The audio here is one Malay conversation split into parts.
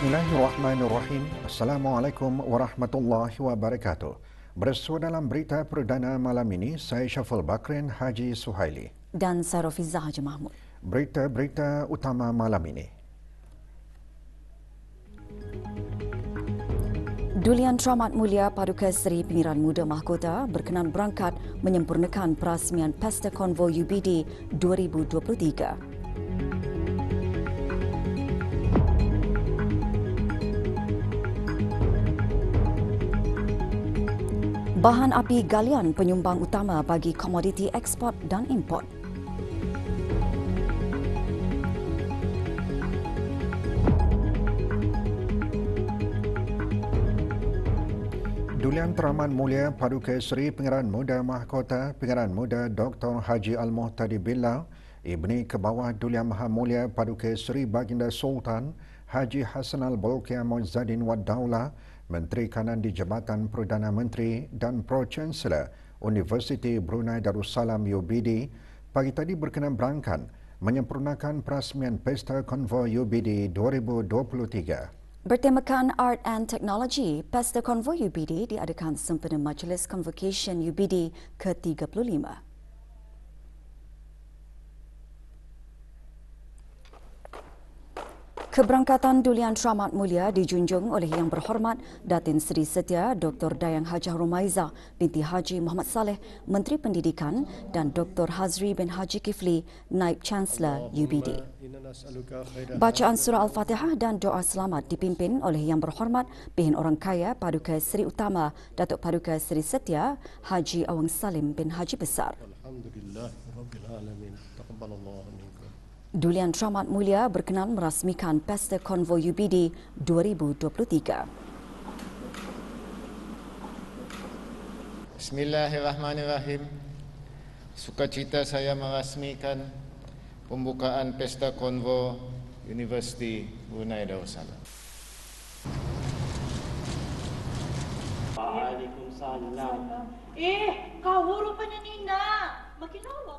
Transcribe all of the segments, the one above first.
Bismillahirrahmanirrahim. Assalamualaikum warahmatullahi wabarakatuh. Bersua dalam berita perdana malam ini, saya Syaful Bakrin Haji Suhaili. Dan saya Rafizah Haji Mahmud. Berita-berita utama malam ini. Duli Yang Teramat Mulia Paduka Seri Pengiran Muda Mahkota berkenan berangkat menyempurnakan perasmian Pesta Konvoi UBD 2023. Bahan api galian penyumbang utama bagi komoditi ekspor dan import. Duli Yang Teramat Mulia Paduka Seri Pengiran Muda Mahkota Pengiran Muda Dr. Haji Al-Muhtadi Billah, Ibni Kebawah Duli Yang Maha Mulia Paduka Seri Baginda Sultan Haji Hassan Al-Bolkiah Muizzadin Wad Daulah, Menteri Kanan di Jabatan Perdana Menteri dan Pro-Chancellor Universiti Brunei Darussalam UBD, pagi tadi berkenan berangkat menyempurnakan perasmian Pesta Konvoi UBD 2023. Bertemakan Art and Technology, Pesta Konvoi UBD diadakan sempena Majlis Convocation UBD ke-35. Keberangkatan Duli Yang Teramat Mulia dijunjung oleh Yang Berhormat Datin Seri Setia Dr. Dayang Hajah Rumaizah binti Haji Muhammad Saleh, Menteri Pendidikan, dan Dr. Hazri bin Haji Kifli, Naib Chancellor UBD. Bacaan surah Al-Fatihah dan doa selamat dipimpin oleh Yang Berhormat Pihin Orang Kaya Paduka Seri Utama Datuk Paduka Seri Setia Haji Awang Salim bin Haji Besar. Duli Yang Teramat Mulia berkenan merasmikan Pesta Konvoi UBD 2023. Bismillahirrahmanirrahim. Sukacita saya merasmikan pembukaan Pesta Konvoi Universiti Brunei Darussalam. Waalaikumsalam. Kau rupanya Nina.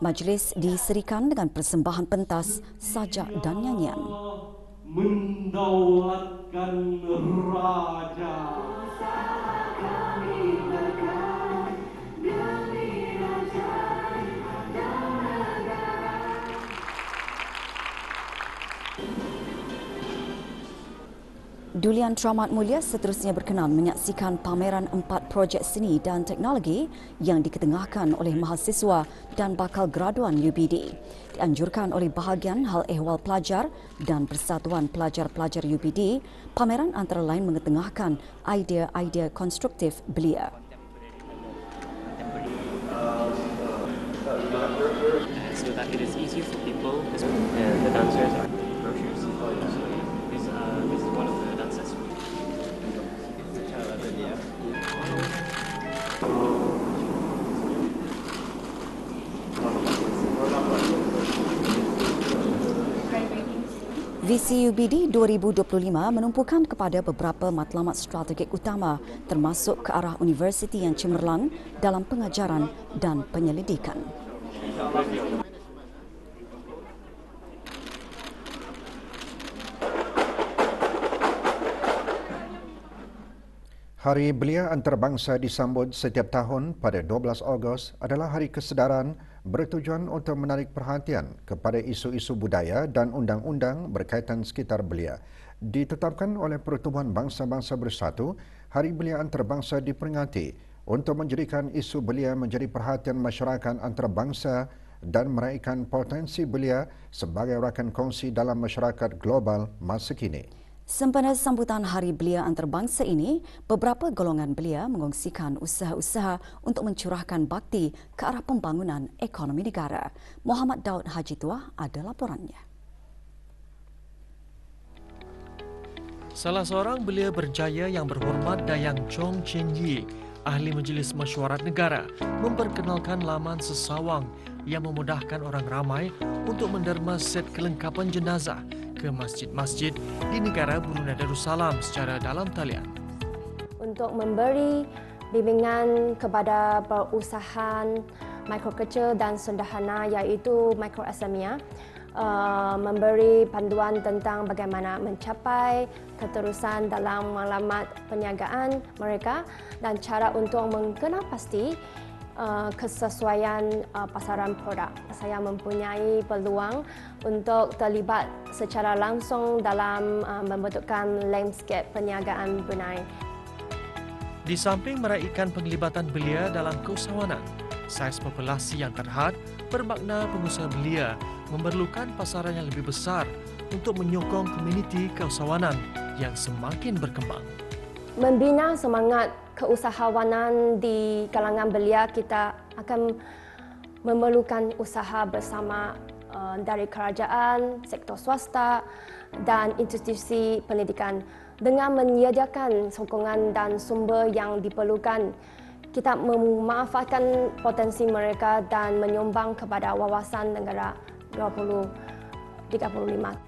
Majlis diserikan dengan persembahan pentas, sajak dan nyanyian. Mendaulatkan raja. Duli Yang Teramat Mulia seterusnya berkenan menyaksikan pameran 4 projek seni dan teknologi yang diketengahkan oleh mahasiswa dan bakal graduan UBD. Dianjurkan oleh bahagian hal ehwal pelajar dan Persatuan Pelajar-Pelajar UBD, pameran antara lain mengetengahkan idea-idea konstruktif belia. So that it is easier for people, the dancers are brochures. This is one of the dances. Visi UBD 2025 menumpukan kepada beberapa matlamat strategik utama termasuk ke arah universiti yang cemerlang dalam pengajaran dan penyelidikan. Hari Belia Antarabangsa disambut setiap tahun pada 12 Ogos adalah hari kesedaran bertujuan untuk menarik perhatian kepada isu-isu budaya dan undang-undang berkaitan sekitar belia. Ditetapkan oleh Pertubuhan Bangsa-Bangsa Bersatu, Hari Belia Antarabangsa diperingati untuk menjadikan isu belia menjadi perhatian masyarakat antarabangsa dan meraihkan potensi belia sebagai rakan kongsi dalam masyarakat global masa kini. Sempena sambutan Hari Belia Antarabangsa ini, beberapa golongan belia mengongsikan usaha-usaha untuk mencurahkan bakti ke arah pembangunan ekonomi negara. Muhammad Daud Haji Tuah ada laporannya. Salah seorang belia berjaya yang berhormat Dayang Chong Chin Yi, Ahli Majlis Mesyuarat Negara, memperkenalkan laman sesawang yang memudahkan orang ramai untuk menderma set kelengkapan jenazah ke masjid-masjid di negara Brunei Darussalam secara dalam talian. Untuk memberi bimbingan kepada perusahaan mikro kecil dan sederhana iaitu mikro SME memberi panduan tentang bagaimana mencapai keterusan dalam maklumat perniagaan mereka dan cara untuk mengenal pasti kesesuaian pasaran produk. Saya mempunyai peluang untuk terlibat secara langsung dalam membentukkan landscape perniagaan Brunei. Di samping meraihkan penglibatan belia dalam keusahawanan, saiz populasi yang terhad bermakna pengusaha belia memerlukan pasaran yang lebih besar untuk menyokong komuniti keusahawanan yang semakin berkembang. Membina semangat keusahawanan di kalangan belia, kita akan memerlukan usaha bersama dari kerajaan, sektor swasta dan institusi pendidikan. Dengan menyediakan sokongan dan sumber yang diperlukan, kita memanfaatkan potensi mereka dan menyumbang kepada wawasan negara 2035.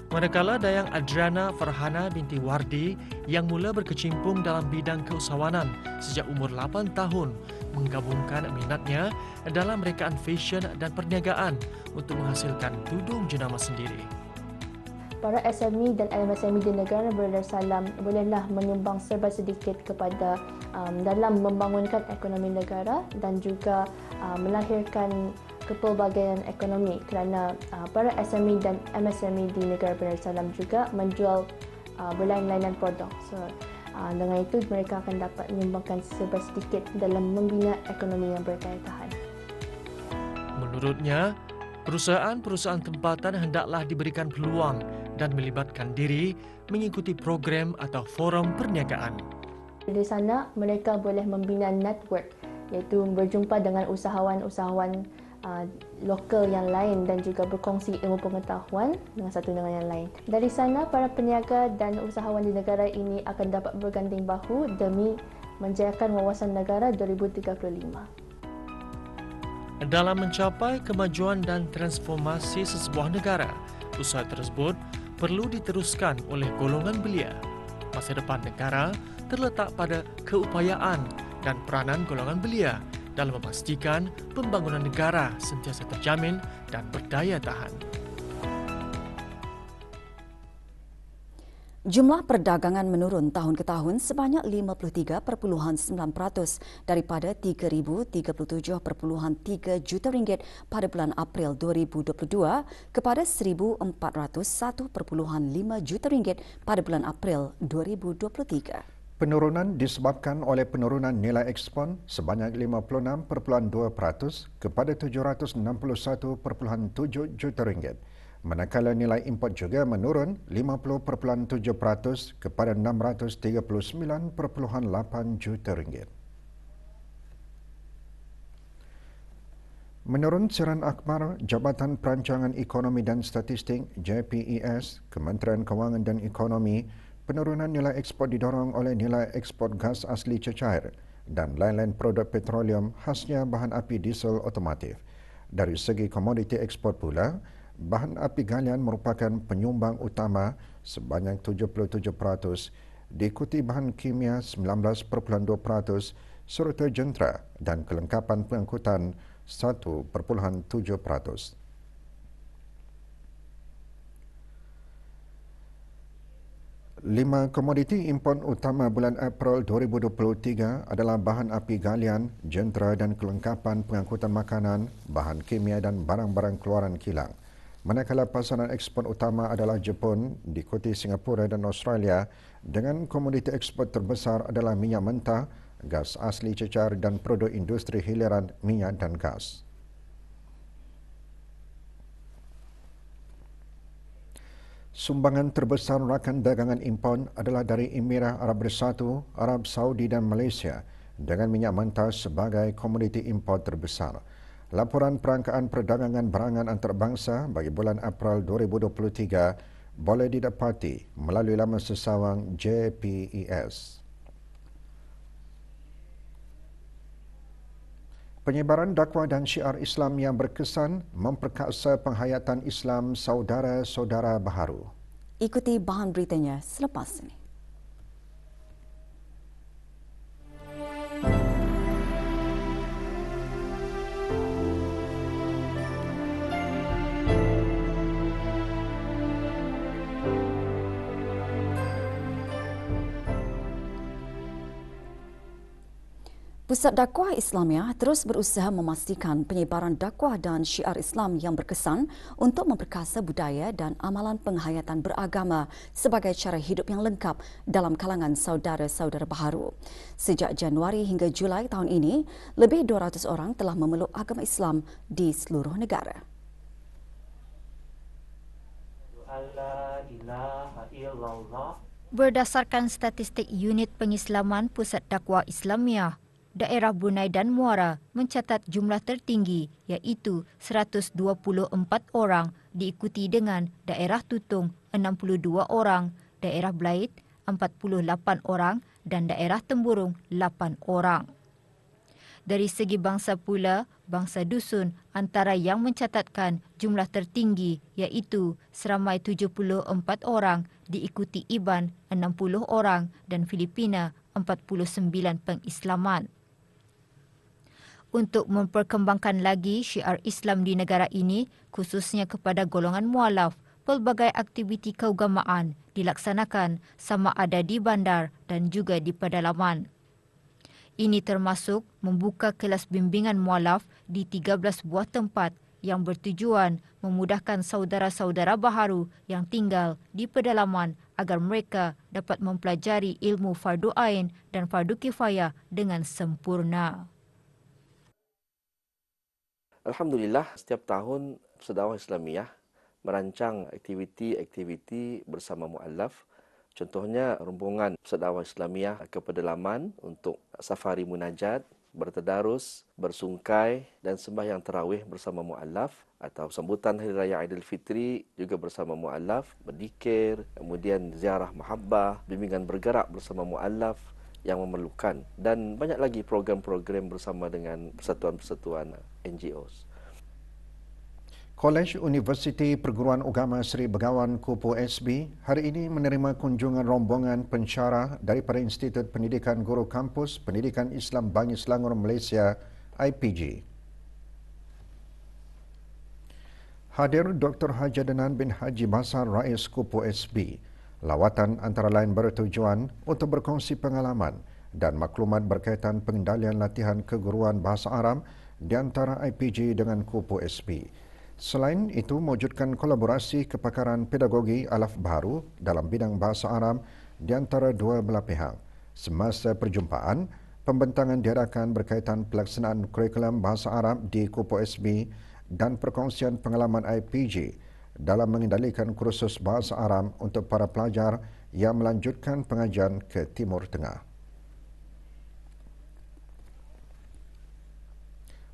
Manakala Dayang Adriana Farhana binti Wardi yang mula berkecimpung dalam bidang keusahawanan sejak umur 8 tahun menggabungkan minatnya dalam rekaan fashion dan perniagaan untuk menghasilkan tudung jenama sendiri. Para SME dan MSME di negara Darussalam bolehlah menyumbang serba sedikit kepada dalam membangunkan ekonomi negara dan juga melahirkan kepelbagaian ekonomi kerana para SME dan MSME di negara Darussalam juga menjual berlainan-lainan produk. So, dengan itu mereka akan dapat menyumbangkan serba sedikit dalam membina ekonomi yang berdaya tahan. Menurutnya, perusahaan-perusahaan tempatan hendaklah diberikan peluang dan melibatkan diri mengikuti program atau forum perniagaan. Di sana mereka boleh membina network, iaitu berjumpa dengan usahawan-usahawan lokal yang lain dan juga berkongsi ilmu pengetahuan dengan satu dengan yang lain. Dari sana, para peniaga dan usahawan di negara ini akan dapat berganding bahu demi menjayakan wawasan negara 2035. Dalam mencapai kemajuan dan transformasi sesebuah negara, usaha tersebut perlu diteruskan oleh golongan belia. Masa depan negara terletak pada keupayaan dan peranan golongan belia dalam memastikan pembangunan negara sentiasa terjamin dan berdaya tahan. Jumlah perdagangan menurun tahun ke tahun sebanyak 53.9% daripada 3,037.3 juta ringgit pada bulan April 2022 kepada 1,401.5 juta ringgit pada bulan April 2023. Penurunan disebabkan oleh penurunan nilai ekspor sebanyak 56.2% kepada 761.7 juta ringgit. Manakala nilai import juga menurun 50.7% kepada 639.8 juta ringgit. Menurut siaran akhbar Jabatan Perancangan Ekonomi dan Statistik JPES, Kementerian Kewangan dan Ekonomi, penurunan nilai ekspor didorong oleh nilai ekspor gas asli cecair dan lain-lain produk petroleum khasnya bahan api diesel otomotif. Dari segi komoditi ekspor pula, bahan api galian merupakan penyumbang utama sebanyak 77%, diikuti bahan kimia 19.2%, serta jentera dan kelengkapan pengangkutan 1.7%. 5 komoditi import utama bulan April 2023 adalah bahan api galian, jentera dan kelengkapan pengangkutan makanan, bahan kimia dan barang-barang keluaran kilang. Manakala pasaran ekspor utama adalah Jepun, diikuti Singapura dan Australia, dengan komoditi ekspor terbesar adalah minyak mentah, gas asli cecair dan produk industri hiliran minyak dan gas. Sumbangan terbesar rakan dagangan import adalah dari Emirat Arab Bersatu, Arab Saudi dan Malaysia dengan minyak mentah sebagai komoditi import terbesar. Laporan Perangkaan Perdagangan Barangan Antarabangsa bagi bulan April 2023 boleh didapati melalui laman sesawang JPES. Penyebaran dakwah dan syiar Islam yang berkesan memperkasa penghayatan Islam saudara-saudara baharu. Ikuti bahan beritanya selepas ini. Pusat Dakwah Islamiah terus berusaha memastikan penyebaran dakwah dan syiar Islam yang berkesan untuk memperkasa budaya dan amalan penghayatan beragama sebagai cara hidup yang lengkap dalam kalangan saudara-saudara baharu. Sejak Januari hingga Julai tahun ini, lebih 200 orang telah memeluk agama Islam di seluruh negara. Berdasarkan statistik Unit Pengislaman Pusat Dakwah Islamiah, daerah Brunei dan Muara mencatat jumlah tertinggi iaitu 124 orang, diikuti dengan daerah Tutung 62 orang, daerah Belait 48 orang dan daerah Temburung 8 orang. Dari segi bangsa pula, bangsa dusun antara yang mencatatkan jumlah tertinggi iaitu seramai 74 orang, diikuti Iban 60 orang dan Filipina 49 pengislaman. Untuk memperkembangkan lagi syiar Islam di negara ini, khususnya kepada golongan mualaf, pelbagai aktiviti keagamaan dilaksanakan sama ada di bandar dan juga di pedalaman. Ini termasuk membuka kelas bimbingan mualaf di 13 buah tempat yang bertujuan memudahkan saudara-saudara baharu yang tinggal di pedalaman agar mereka dapat mempelajari ilmu fardu ain dan fardu kifayah dengan sempurna. Alhamdulillah, setiap tahun Pusat Dakwah Islamiah merancang aktiviti-aktiviti bersama mu'allaf. Contohnya, rombongan Pusat Dakwah Islamiah ke pedalaman untuk safari munajat, bertadarus, bersungkai dan sembahyang tarawih bersama mu'allaf, atau sambutan Hari Raya Aidilfitri juga bersama mu'allaf, berzikir, kemudian ziarah mahabbah, bimbingan bergerak bersama mu'allaf yang memerlukan, dan banyak lagi program-program bersama dengan persatuan-persatuan NGOs. Kolej Universiti Perguruan Agama Seri Begawan Kupu SB hari ini menerima kunjungan rombongan pensyarah daripada Institut Pendidikan Guru Kampus Pendidikan Islam Bangi Selangor Malaysia IPG. Hadir Dr. Haji Adnan bin Haji Basar Rais Kupu SB. Lawatan antara lain bertujuan untuk berkongsi pengalaman dan maklumat berkaitan pengendalian latihan keguruan bahasa Arab di antara IPG dengan Kupu SB. Selain itu, mewujudkan kolaborasi kepakaran pedagogi alaf baharu dalam bidang bahasa Arab di antara dua belah pihak. Semasa perjumpaan, pembentangan diadakan berkaitan pelaksanaan kurikulum bahasa Arab di Kupu SB dan perkongsian pengalaman IPG dalam mengendalikan kursus bahasa Arab untuk para pelajar yang melanjutkan pengajian ke Timur Tengah.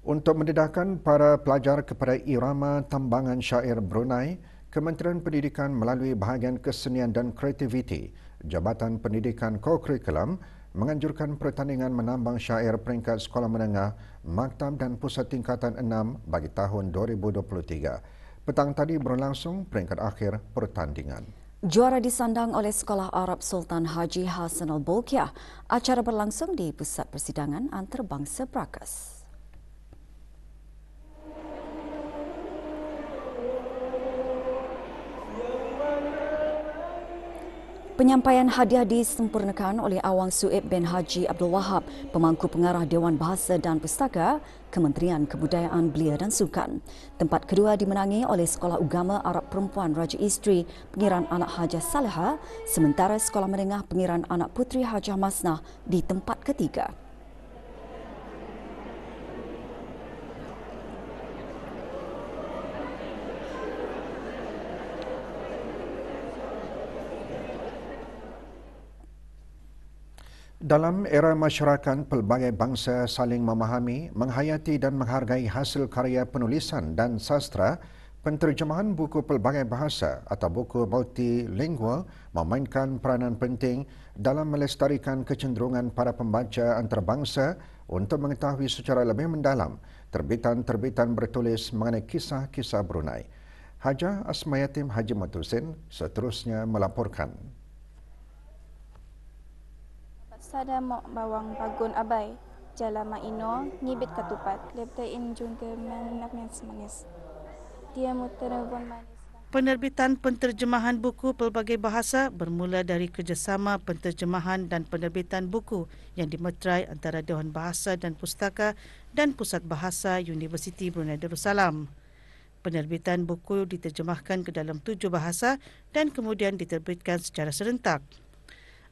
Untuk mendedahkan para pelajar kepada irama tambangan syair Brunei, Kementerian Pendidikan melalui bahagian kesenian dan kreativiti, Jabatan Pendidikan Kokurikulum menganjurkan pertandingan menambang syair peringkat sekolah menengah, maktab dan pusat tingkatan 6 bagi tahun 2023. Petang tadi berlangsung peringkat akhir pertandingan. Juara disandang oleh Sekolah Arab Sultan Haji Hassan Al-Bolkiah. Acara berlangsung di Pusat Persidangan Antarabangsa Brakas. Penyampaian hadiah disempurnakan oleh Awang Suib bin Haji Abdul Wahab, Pemangku Pengarah Dewan Bahasa dan Pustaka, Kementerian Kebudayaan Belia dan Sukan. Tempat kedua dimenangi oleh Sekolah Ugama Arab Perempuan Raja Isteri Pengiran Anak Hajah Saleha, sementara Sekolah Menengah Pengiran Anak Puteri Hajah Masnah di tempat ketiga. Dalam era masyarakat pelbagai bangsa saling memahami, menghayati dan menghargai hasil karya penulisan dan sastra, penterjemahan buku pelbagai bahasa atau buku multilingual memainkan peranan penting dalam melestarikan kecenderungan para pembaca antarabangsa untuk mengetahui secara lebih mendalam terbitan-terbitan bertulis mengenai kisah-kisah Brunei. Hajah Asmayatim Haji Matusin seterusnya melaporkan. Sada mok bawang bagun abai, jalama ino ngibit ketupat, lepte in jungke menak manis. Dia muter bon manis. Penerbitan penterjemahan buku pelbagai bahasa bermula dari kerjasama penterjemahan dan penerbitan buku yang dimeterai antara Dewan Bahasa dan Pustaka dan Pusat Bahasa Universiti Brunei Darussalam. Penerbitan buku diterjemahkan ke dalam 7 bahasa dan kemudian diterbitkan secara serentak.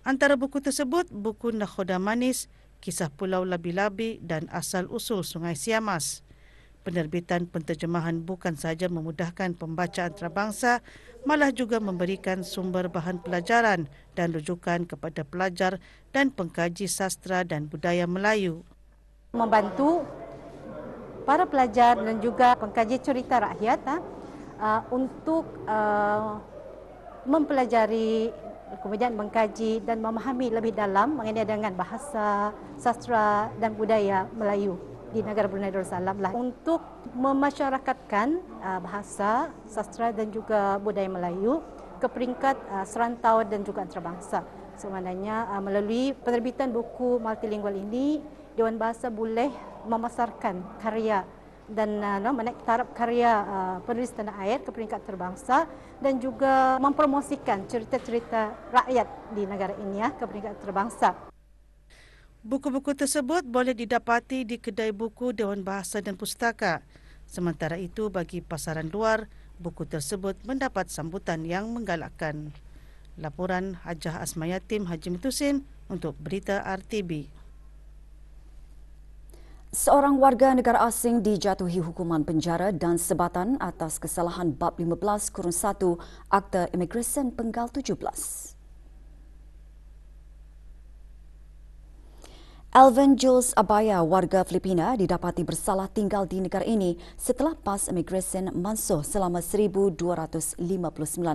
Antara buku tersebut, buku Nakhoda Manis, Kisah Pulau Labi-Labi dan Asal-Usul Sungai Siamas. Penerbitan penterjemahan bukan sahaja memudahkan pembaca antarabangsa, malah juga memberikan sumber bahan pelajaran dan rujukan kepada pelajar dan pengkaji sastra dan budaya Melayu. Membantu para pelajar dan juga pengkaji cerita rakyat untuk mempelajari, kemudian mengkaji dan memahami lebih dalam mengenai dengan bahasa, sastra dan budaya Melayu di negara Brunei Darussalam untuk memasyarakatkan bahasa, sastra dan juga budaya Melayu ke peringkat serantau dan juga antarabangsa. Sebenarnya melalui penerbitan buku multilingual ini, Dewan Bahasa boleh memasarkan karya dan menaik taraf karya penulis tanah air ke peringkat antarabangsa dan juga mempromosikan cerita-cerita rakyat di negara ini ke peringkat antarabangsa. Buku-buku tersebut boleh didapati di kedai buku Dewan Bahasa dan Pustaka. Sementara itu, bagi pasaran luar, buku tersebut mendapat sambutan yang menggalakkan. Laporan Hajah Asmayatim Haji Mutusin untuk Berita RTB. Seorang warga negara asing dijatuhi hukuman penjara dan sebatan atas kesalahan bab 15/1 Akta Imigresen Penggal 17. Alvin Jules Abaya, warga Filipina, didapati bersalah tinggal di negara ini setelah PAS Imigresen mansuh selama 1,259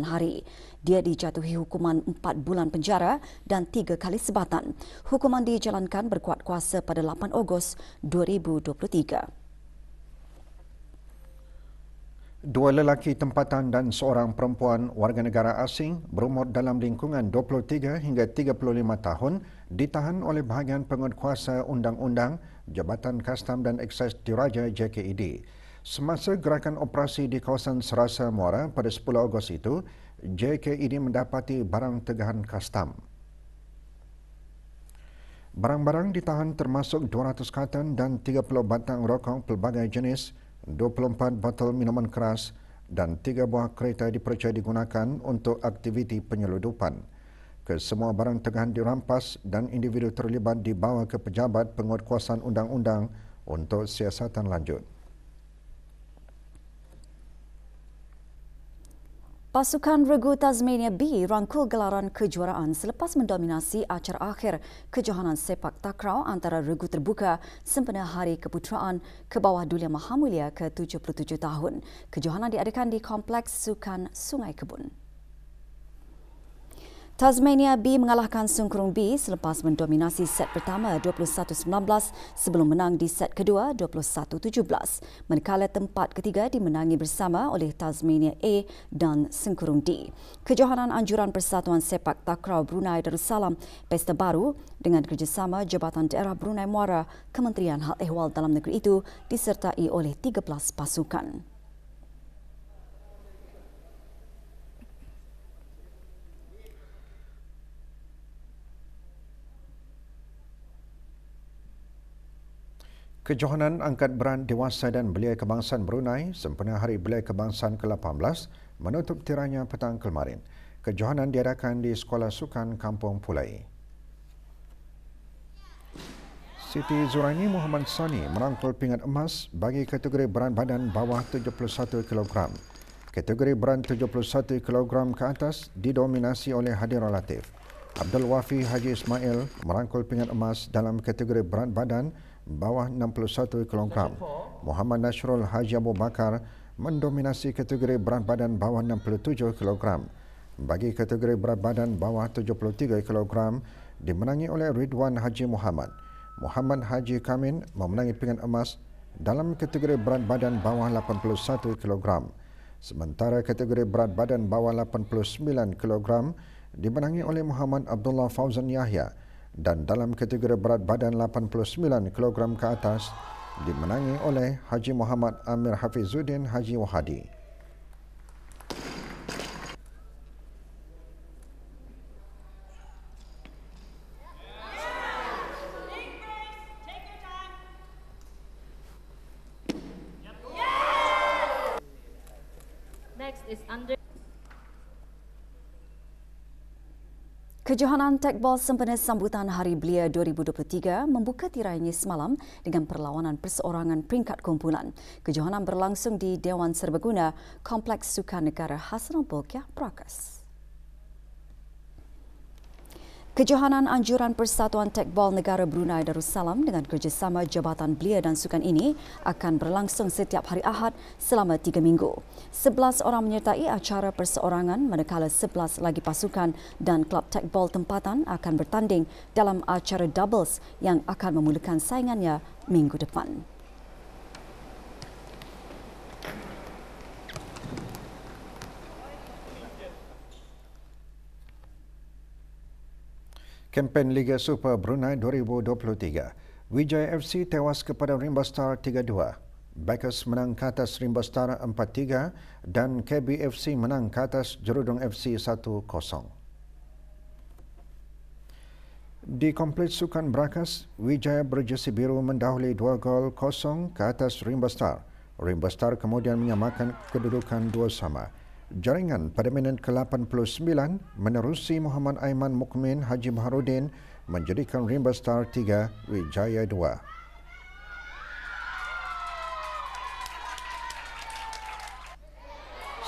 hari. Dia dijatuhi hukuman 4 bulan penjara dan 3 kali sebatan. Hukuman dijalankan berkuat kuasa pada 8 Ogos 2023. Dua lelaki tempatan dan seorang perempuan warga negara asing berumur dalam lingkungan 23 hingga 35 tahun ditahan oleh bahagian penguatkuasa Undang-Undang Jabatan Kastam dan Ekses Diraja JKED. Semasa gerakan operasi di kawasan Serasa Muara pada 10 Ogos itu, JKED mendapati barang tegahan kastam. Barang-barang ditahan termasuk 200 karton dan 30 batang rokok pelbagai jenis, 24 botol minuman keras dan 3 buah kereta dipercayai digunakan untuk aktiviti penyeludupan. Kesemua barang tegahan dirampas dan individu terlibat dibawa ke pejabat penguatkuasaan undang-undang untuk siasatan lanjut. Pasukan Regu Tasmania B rangkul gelaran kejuaraan selepas mendominasi acara akhir kejohanan sepak takraw antara regu terbuka sempena Hari Keputeraan ke bawah Duli Yang Maha Mulia ke-77 tahun. Kejohanan diadakan di Kompleks Sukan Sungai Kebun. Tasmania B mengalahkan Sungkurung B selepas mendominasi set pertama 21-19 sebelum menang di set kedua 21-17. Manakala tempat ketiga dimenangi bersama oleh Tasmania A dan Sungkurung D. Kejohanan Anjuran Persatuan Sepak Takraw Brunei Darussalam Pesta Baru dengan kerjasama Jabatan Daerah Brunei Muara, Kementerian Hal Ehwal Dalam Negeri itu disertai oleh 13 pasukan. Kejohanan Angkat Berat Dewasa dan Belia Kebangsaan Brunei sempena Hari Belia Kebangsaan ke-18 menutup tiranya petang kemarin. Kejohanan diadakan di Sekolah Sukan Kampung Pulai. Siti Zuraini Muhammad Sani merangkul pingat emas bagi kategori berat badan bawah 71 kg. Kategori berat 71 kg ke atas didominasi oleh Hadira Latif. Abdul Wafi Haji Ismail merangkul pingat emas dalam kategori berat badan bawah 61 kg. Muhammad Nasrul Haji Abu Bakar mendominasi kategori berat badan bawah 67 kg. Bagi kategori berat badan bawah 73 kg dimenangi oleh Ridwan Haji Muhammad. Muhammad Haji Kamin memenangi pingat emas dalam kategori berat badan bawah 81 kg. Sementara kategori berat badan bawah 89 kg dimenangi oleh Muhammad Abdullah Fauzan Yahya. Dan dalam kategori berat badan 89 kg ke atas dimenangi oleh Haji Muhammad Amir Hafizuddin Haji Wahadi. Kejohanan Tekbol sempena sambutan Hari Belia 2023 membuka tirainya semalam dengan perlawanan perseorangan peringkat kumpulan. Kejohanan berlangsung di Dewan Serbaguna, Kompleks Sukan Negara Hassanal Bolkiah, Brakas. Kejohanan Anjuran Persatuan Tekbol Negara Brunei Darussalam dengan kerjasama Jabatan Belia dan Sukan ini akan berlangsung setiap hari Ahad selama 3 minggu. 11 orang menyertai acara perseorangan manakala 11 lagi pasukan dan klub tekbol tempatan akan bertanding dalam acara doubles yang akan memulakan saingannya minggu depan. Kempen Liga Super Brunei 2023. Wijaya FC tewas kepada Rimba Star 3-2. Backers menang ke atas Rimba Star 4-3 dan KBFC menang ke atas Jerudong FC 1-0. Di Kompleks Sukan Brakas, Wijaya berjersey biru mendahului 2-0 ke atas Rimba Star. Rimba Star kemudian menyamakan kedudukan 2-2. Jaringan pada minit ke-89 menerusi Muhammad Aiman Mukmin Haji Baharudin menjadikan Rimba Star 3, Wijaya 2.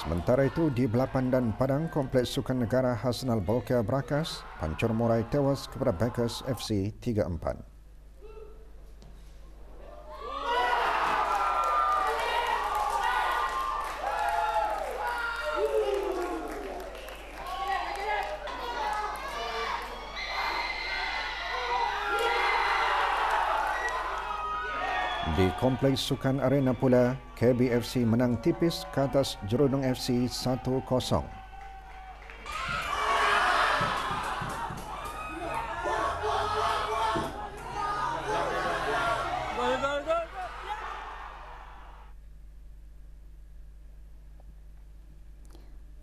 Sementara itu di Belapan dan Padang Kompleks Sukan Negara Hassanal Bolkiah Brakas, Pancur Morai tewas kepada Backers FC 3-4. Di Kompleks Sukan Arena pula, KBFC menang tipis ke atas Jerudong FC 1-0.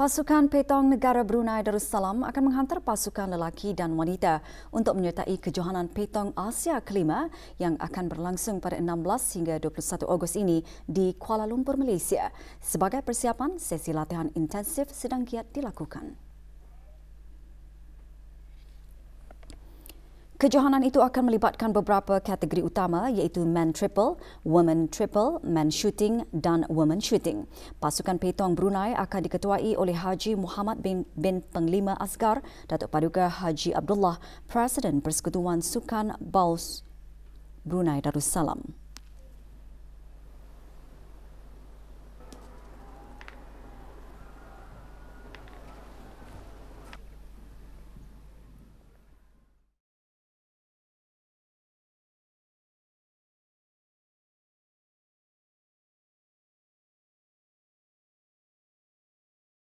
Pasukan Petong Negara Brunei Darussalam akan menghantar pasukan lelaki dan wanita untuk menyertai kejohanan Petong Asia kelima yang akan berlangsung pada 16 hingga 21 Ogos ini di Kuala Lumpur, Malaysia. Sebagai persiapan, sesi latihan intensif sedang giat dilakukan. Kejohanan itu akan melibatkan beberapa kategori utama iaitu men triple, women triple, men shooting dan women shooting. Pasukan Petong Brunei akan diketuai oleh Haji Muhammad bin Penglima Asgar, Datuk Paduka Haji Abdullah, Presiden Persekutuan Sukan Baus Brunei Darussalam.